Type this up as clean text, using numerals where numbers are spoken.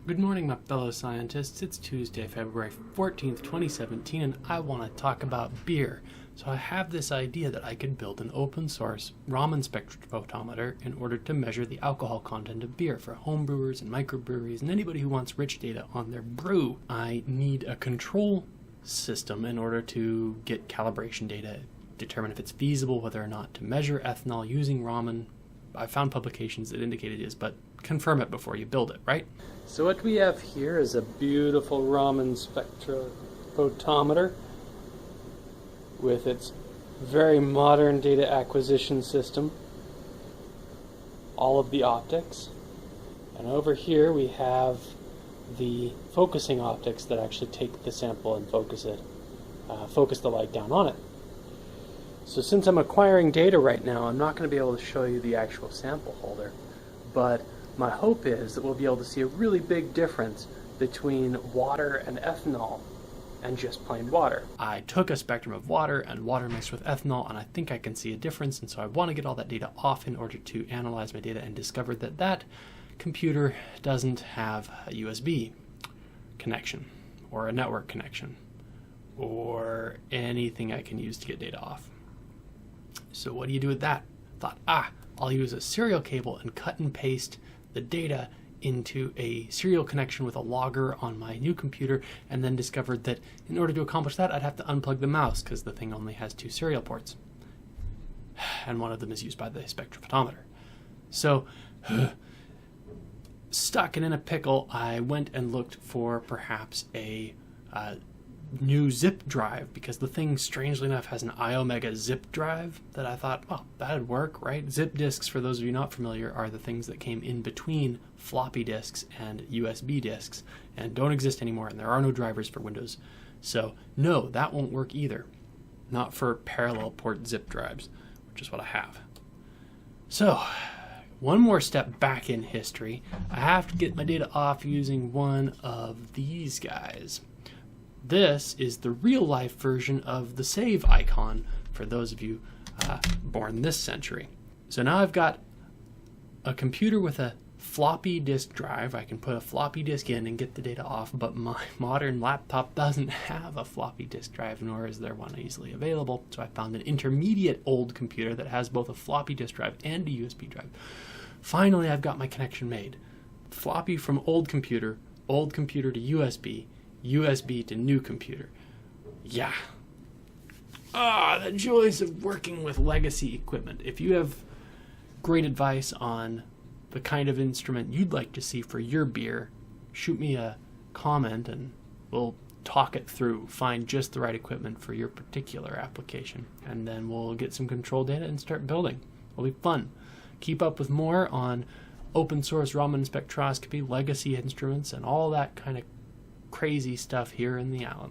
Good morning, my fellow scientists. It's Tuesday, February 14th, 2017, and I want to talk about beer. So I have this idea that I could build an open source Raman Spectrometer in order to measure the alcohol content of beer for homebrewers and microbreweries and anybody who wants rich data on their brew. I need a control system in order to get calibration data, determine if it's feasible whether or not to measure ethanol using Raman. I found publications that indicate it is, but confirm it before you build it, right? So what we have here is a beautiful Raman Spectrometer with its very modern data acquisition system, all of the optics, and over here we have the focusing optics that actually take the sample and focus the light down on it. So since I'm acquiring data right now, I'm not going to be able to show you the actual sample holder, but my hope is that we'll be able to see a really big difference between water and ethanol and just plain water. I took a spectrum of water and water mixed with ethanol, and I think I can see a difference, and so I want to get all that data off in order to analyze my data, and discovered that that computer doesn't have a USB connection or a network connection or anything I can use to get data off. So what do you do with that? Thought, I'll use a serial cable and cut and paste the data into a serial connection with a logger on my new computer, and then discovered that in order to accomplish that, I'd have to unplug the mouse because the thing only has 2 serial ports, and one of them is used by the spectrophotometer. So, stuck and in a pickle, I went and looked for perhaps a new zip drive, because the thing, strangely enough, has an iOmega zip drive that I thought, well, that'd work, right? Zip disks, for those of you not familiar, are the things that came in between floppy disks and USB disks and don't exist anymore, and there are no drivers for Windows. So no, that won't work either. Not for parallel port zip drives, which is what I have. So one more step back in history. I have to get my data off using one of these guys. This is the real-life version of the save icon for those of you born this century. So now I've got a computer with a floppy disk drive. I can put a floppy disk in and get the data off, but my modern laptop doesn't have a floppy disk drive, nor is there one easily available. So I found an intermediate old computer that has both a floppy disk drive and a USB drive. Finally, I've got my connection made. Floppy from old computer to USB, USB to new computer. Yeah. The joys of working with legacy equipment. If you have great advice on the kind of instrument you'd like to see for your beer, shoot me a comment and we'll talk it through, find just the right equipment for your particular application, and then we'll get some control data and start building. It'll be fun. Keep up with more on open source Raman spectroscopy, legacy instruments, and all that kind of crazy stuff here in the island.